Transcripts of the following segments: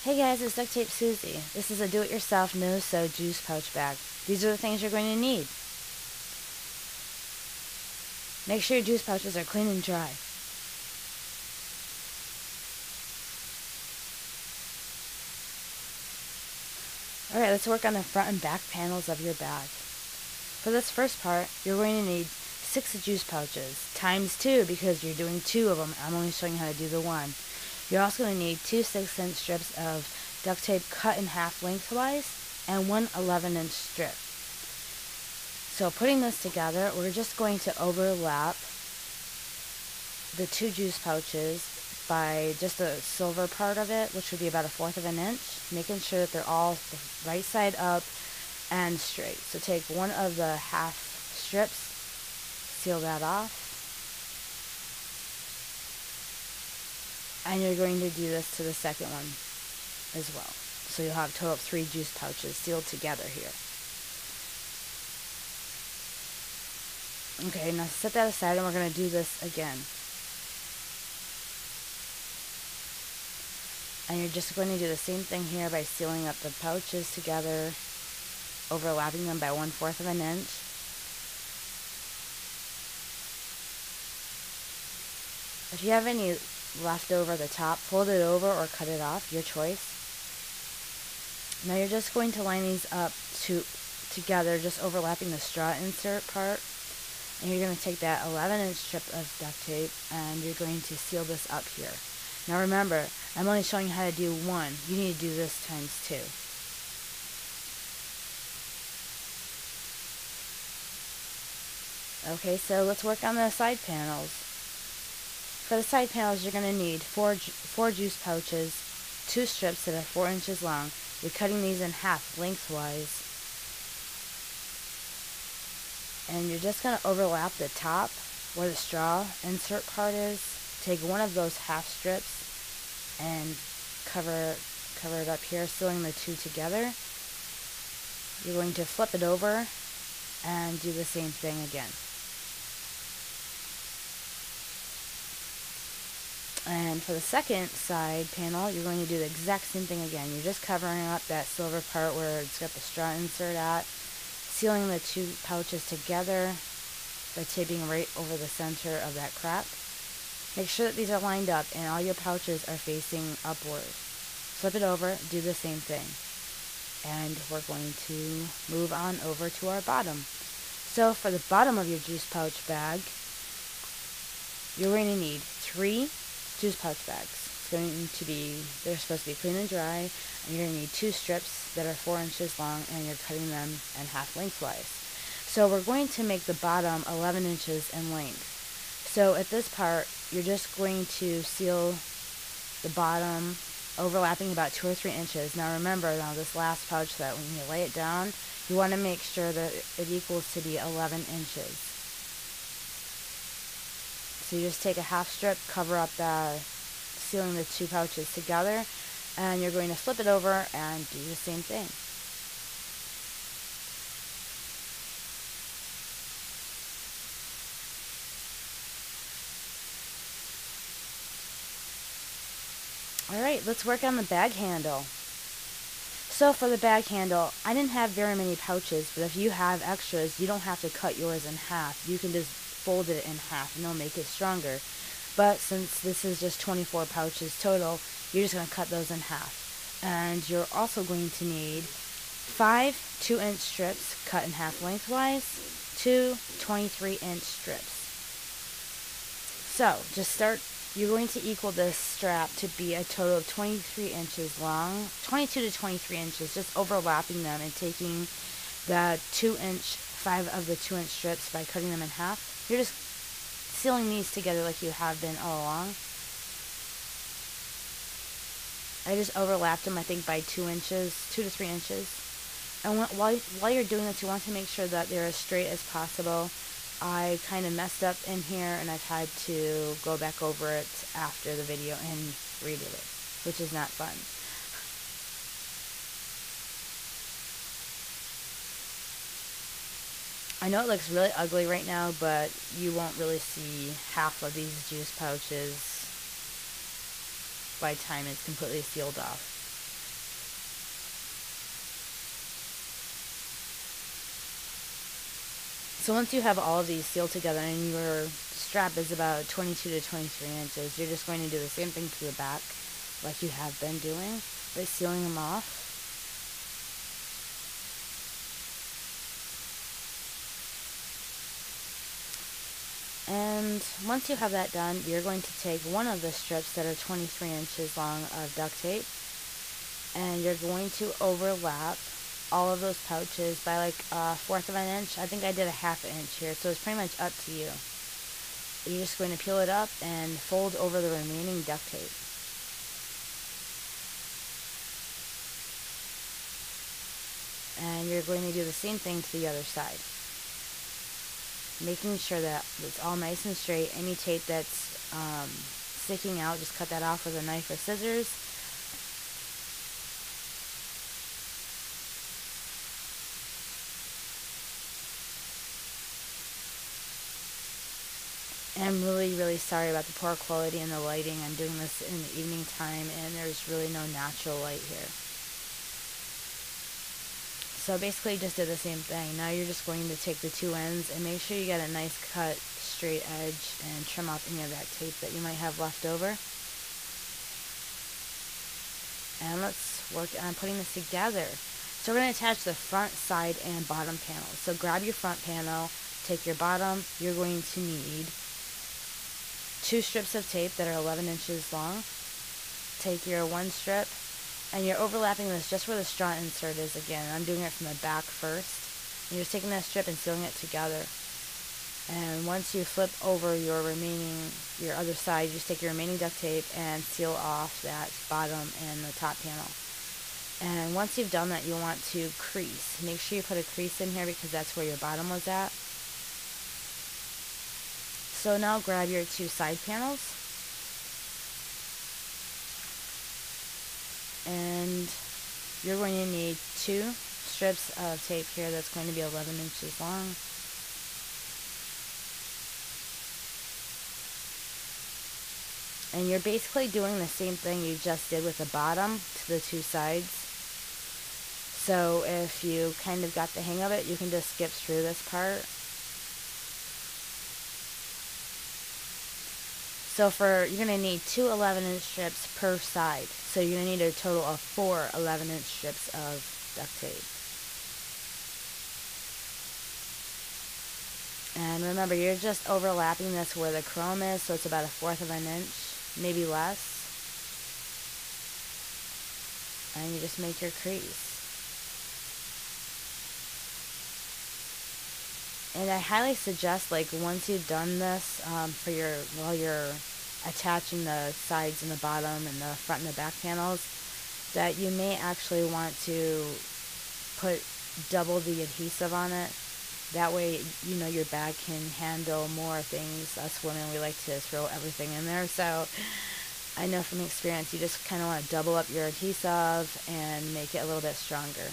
Hey guys, it's Duct Tape Susie. This is a do-it-yourself no-sew juice pouch bag. These are the things you're going to need. Make sure your juice pouches are clean and dry. Alright, let's work on the front and back panels of your bag. For this first part, you're going to need 6 juice pouches, times 2 because you're doing 2 of them. I'm only showing you how to do the one. You're also going to need 2 6-inch strips of duct tape cut in half lengthwise and 1 11-inch strip. So putting this together, we're just going to overlap the 2 juice pouches by just the silver part of it, which would be about 1/4 of an inch, making sure that they're all right side up and straight. So take one of the half strips, seal that off, and you're going to do this to the second one as well. So you'll have a total of 3 juice pouches sealed together here. Okay, now set that aside and we're going to do this again. And you're just going to do the same thing here by sealing up the pouches together, overlapping them by 1/4 of an inch. If you have any left over the top, fold it over or cut it off, your choice. Now you're just going to line these up together, just overlapping the straw insert part. And you're going to take that 11-inch strip of duct tape and you're going to seal this up here. Now remember, I'm only showing you how to do one. You need to do this times 2. Okay, so let's work on the side panels. For the side panels, you're going to need 4 juice pouches, 2 strips that are 4 inches long. You're cutting these in half lengthwise. And you're just going to overlap the top where the straw insert part is. Take one of those half strips and cover it up here, sealing the 2 together. You're going to flip it over and do the same thing again. And for the second side panel, you're going to do the exact same thing again. You're just covering up that silver part where it's got the straw insert at, sealing the 2 pouches together by taping right over the center of that crack. Make sure that these are lined up and all your pouches are facing upward. Flip it over, do the same thing. And we're going to move on over to our bottom. So for the bottom of your juice pouch bag, you're going to need 3 juice pouch bags. They're supposed to be clean and dry, and you're going to need 2 strips that are 4 inches long, and you're cutting them in half lengthwise. So we're going to make the bottom 11 inches in length. So at this part, you're just going to seal the bottom, overlapping about 2 or 3 inches. Now remember, this last pouch, that when you lay it down, you want to make sure that it equals to be 11 inches. So you just take a half strip, cover up sealing the 2 pouches together, and you're going to flip it over and do the same thing. Alright, let's work on the bag handle. So for the bag handle, I didn't have very many pouches, but if you have extras, you don't have to cut yours in half. You can just fold it in half and it'll make it stronger. But since this is just 24 pouches total, you're just going to cut those in half. And you're also going to need 5 2-inch strips cut in half lengthwise, 2 23-inch strips. So just start. You're going to equal this strap to be a total of 23 inches long, 22 to 23 inches, just overlapping them and taking the 5 of the 2-inch strips by cutting them in half. You're just sealing these together like you have been all along. I just overlapped them, I think, by 2 to 3 inches. And while you're doing this, you want to make sure that they're as straight as possible. I kind of messed up in here and I've had to go back over it after the video and redo it, which is not fun. I know it looks really ugly right now, but you won't really see half of these juice pouches by the time it's completely sealed off. So once you have all of these sealed together and your strap is about 22 to 23 inches, you're just going to do the same thing to the back like you have been doing by sealing them off. And once you have that done, you're going to take one of the strips that are 23 inches long of duct tape, and you're going to overlap all of those pouches by like a fourth of an inch. I think I did a half an inch here, so it's pretty much up to you. You're just going to peel it up and fold over the remaining duct tape. And you're going to do the same thing to the other side, making sure that it's all nice and straight. Any tape that's sticking out, just cut that off with a knife or scissors. I'm really, really sorry about the poor quality and the lighting. I'm doing this in the evening time, and there's really no natural light here. So basically just did the same thing. Now you're just going to take the two ends and make sure you get a nice cut, straight edge, and trim off any of that tape that you might have left over. And let's work on putting this together. So we're going to attach the front, side, and bottom panels. So grab your front panel, take your bottom. You're going to need 2 strips of tape that are 11 inches long. Take your one strip, and you're overlapping this just where the straw insert is again. I'm doing it from the back first. You're just taking that strip and sealing it together. And once you flip over your other side, you just take your remaining duct tape and seal off that bottom and the top panel. And once you've done that, you want to crease. Make sure you put a crease in here because that's where your bottom was at. So now grab your 2 side panels, and you're going to need 2 strips of tape here that's going to be 11 inches long. And you're basically doing the same thing you just did with the bottom to the 2 sides. So if you kind of got the hang of it, you can just skip through this part. So you're going to need 2 11-inch strips per side. So you're going to need a total of 4 11-inch strips of duct tape. And remember, you're just overlapping this where the chrome is, so it's about 1/4 of an inch, maybe less. And you just make your crease. And I highly suggest, like, once you've done this, while you're attaching the sides and the bottom and the front and the back panels, that you may actually want to put double the adhesive on it. That way, you know, your bag can handle more things. Us women, we like to throw everything in there. So I know from experience, you just kind of want to double up your adhesive and make it a little bit stronger.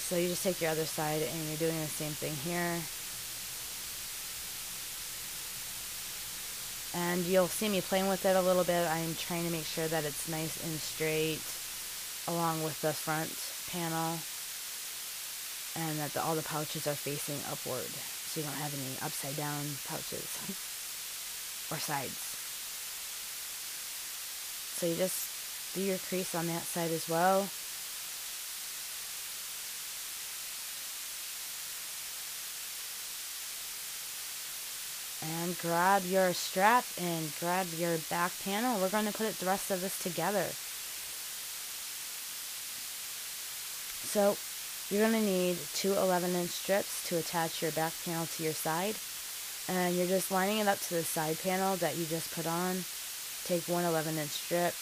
So you just take your other side and you're doing the same thing here. And you'll see me playing with it a little bit. I'm trying to make sure that it's nice and straight along with the front panel, and that all the pouches are facing upward, so you don't have any upside down pouches or sides. So you just do your crease on that side as well. And grab your strap and grab your back panel. We're going to put the rest of this together. So you're going to need 2 11-inch strips to attach your back panel to your side. And you're just lining it up to the side panel that you just put on. Take one 11-inch strip.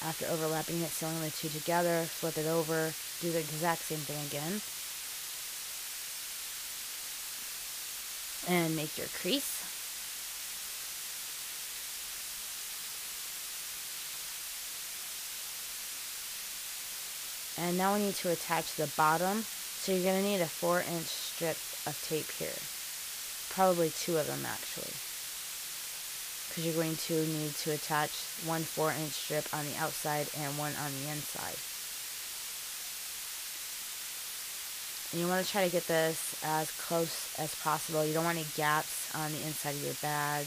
After overlapping it, sealing the 2 together, flip it over, do the exact same thing again. And make your crease. And now we need to attach the bottom. So you're going to need a 4-inch strip of tape here. Probably 2 of them actually. Because you're going to need to attach one 4-inch strip on the outside and one on the inside. And you want to try to get this as close as possible. You don't want any gaps on the inside of your bag,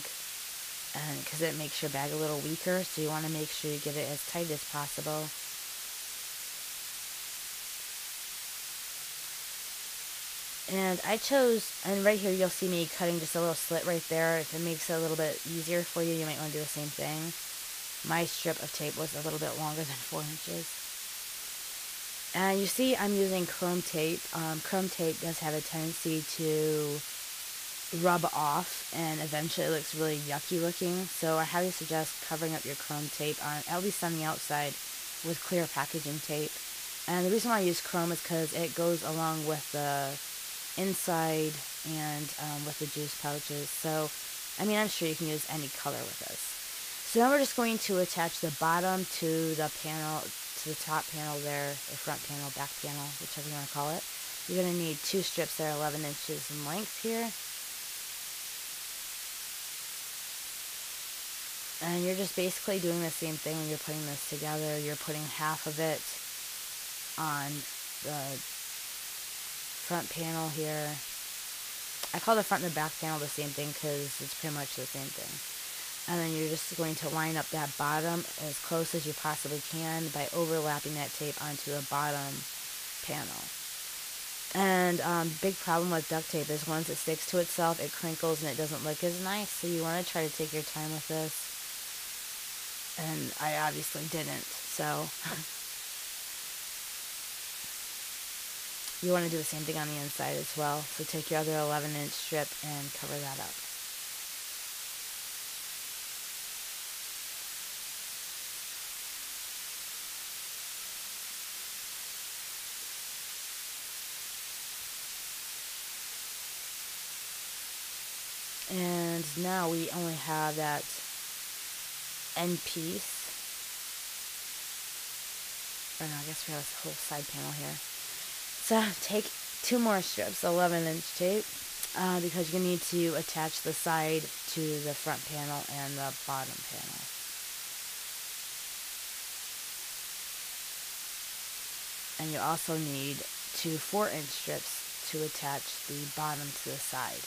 and because it makes your bag a little weaker, so you want to make sure you get it as tight as possible. And I chose, and right here you'll see me cutting just a little slit right there. If it makes it a little bit easier for you, you might want to do the same thing. My strip of tape was a little bit longer than 4 inches. And you see I'm using chrome tape. Chrome tape does have a tendency to rub off, and eventually it looks really yucky looking. So I highly suggest covering up your chrome tape, on at least on the outside, with clear packaging tape. And the reason why I use chrome is because it goes along with the inside and with the juice pouches. So, I mean, I'm sure you can use any color with this. So now we're just going to attach the bottom to the panel, to the top panel there, or front panel, back panel, whichever you want to call it. You're going to need 2 strips that are 11 inches in length here. And you're just basically doing the same thing when you're putting this together. You're putting half of it on the front panel here. I call the front and the back panel the same thing because it's pretty much the same thing. And then you're just going to line up that bottom as close as you possibly can by overlapping that tape onto the bottom panel. And big problem with duct tape is once it sticks to itself, it crinkles and it doesn't look as nice. So you want to try to take your time with this. And I obviously didn't, so you want to do the same thing on the inside as well. So take your other 11-inch strip and cover that up. And now we only have that end piece. Or no, I guess we have a whole side panel here. So take 2 more strips, 11-inch tape, because you need to attach the side to the front panel and the bottom panel. And you also need 2 4-inch strips to attach the bottom to the side.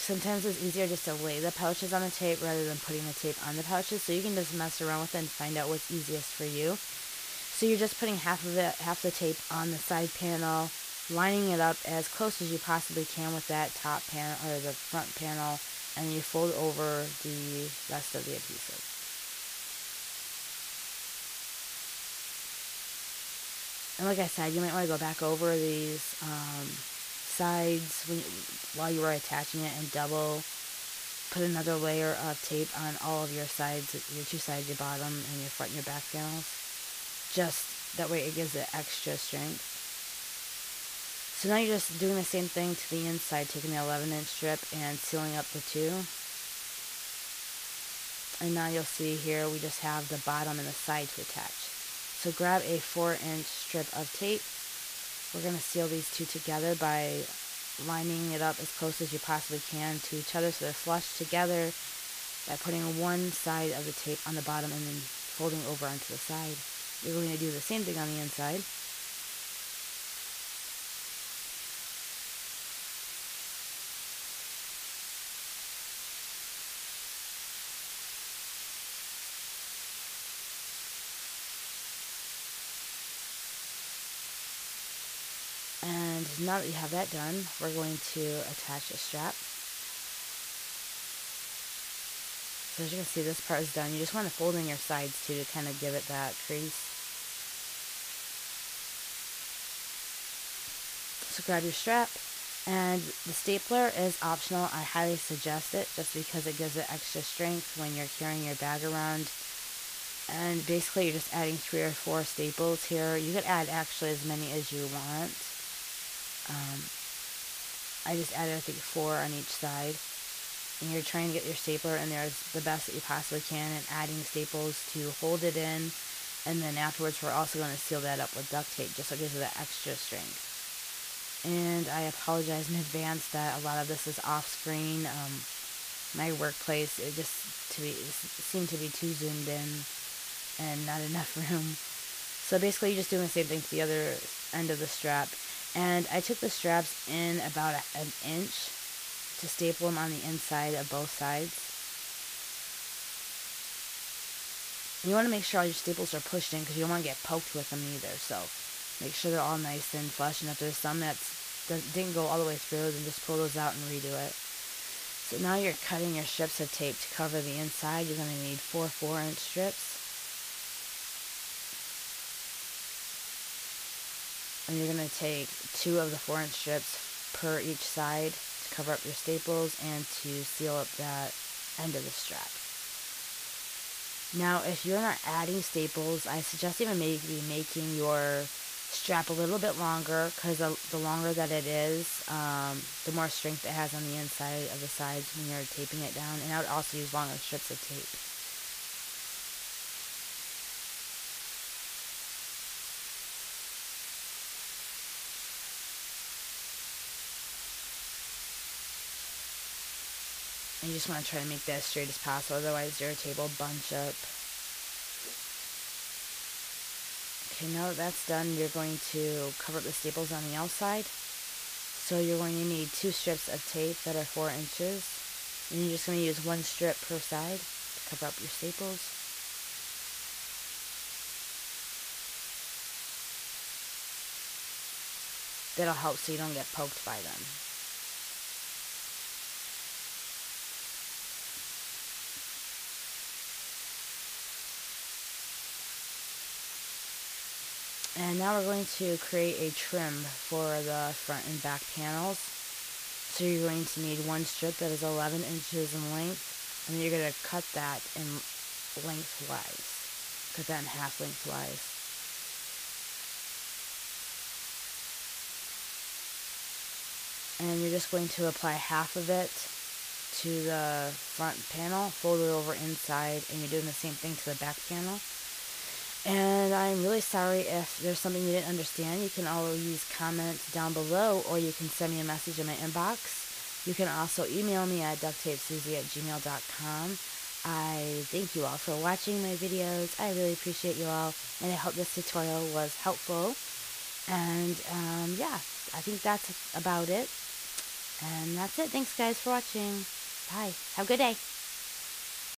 Sometimes it's easier just to lay the pouches on the tape rather than putting the tape on the pouches, so you can just mess around with it and find out what's easiest for you. So you're just putting half of it, half the tape on the side panel, lining it up as close as you possibly can with that top panel or the front panel, and you fold over the rest of the adhesive. And like I said, you might want to go back over these sides while you were attaching it, and put another layer of tape on all of your sides, your 2 sides, your bottom and your front and your back panels. Just that way it gives it extra strength. So now you're just doing the same thing to the inside, taking the 11-inch strip and sealing up the 2. And now you'll see here we just have the bottom and the side to attach. So grab a 4-inch strip of tape. We're going to seal these 2 together by lining it up as close as you possibly can to each other so they're flush together, by putting one side of the tape on the bottom and then folding over onto the side. You're going to do the same thing on the inside. And now that you have that done, we're going to attach a strap. So as you can see, this part is done. You just want to fold in your sides too to kind of give it that crease. So grab your strap, and the stapler is optional. I highly suggest it just because it gives it extra strength when you're carrying your bag around. And basically you're just adding 3 or 4 staples here. You could add actually as many as you want. I just added, I think, 4 on each side. And you're trying to get your stapler in there as the best that you possibly can, and adding staples to hold it in And then afterwards, we're also going to seal that up with duct tape, just so it gives it that extra strength. And I apologize in advance that a lot of this is off screen. My workplace, it just seemed to be too zoomed in and not enough room. So basically, you're just doing the same thing to the other end of the strap. And I took the straps in about an inch to staple them on the inside of both sides. You want to make sure all your staples are pushed in because you don't want to get poked with them either. So make sure they're all nice and flush. And if there's some that didn't go all the way through, then just pull those out and redo it. So now you're cutting your strips of tape to cover the inside. You're going to need 4 4-inch strips. And you're going to take 2 of the 4-inch strips per each side to cover up your staples and to seal up that end of the strap. Now, if you're not adding staples, I suggest even maybe making your strap a little bit longer, because the longer that it is, the more strength it has on the inside of the sides when you're taping it down. And I would also use longer strips of tape. And you just want to try to make that as straight as possible, otherwise your tape will bunch up. Okay, now that that's done, you're going to cover up the staples on the outside. So you're going to need 2 strips of tape that are 4 inches. And you're just going to use 1 strip per side to cover up your staples. That'll help so you don't get poked by them. And now we're going to create a trim for the front and back panels. So you're going to need 1 strip that is 11 inches in length, and then you're going to cut that in lengthwise. Cut that in half lengthwise. And you're just going to apply half of it to the front panel, fold it over inside, and you're doing the same thing to the back panel. And I'm really sorry if there's something you didn't understand. You can always comment down below, or you can send me a message in my inbox. You can also email me at ducttapesusie@gmail.com. I thank you all for watching my videos. I really appreciate you all, and I hope this tutorial was helpful. And yeah, I think that's about it. And that's it. Thanks guys for watching. Bye. Have a good day.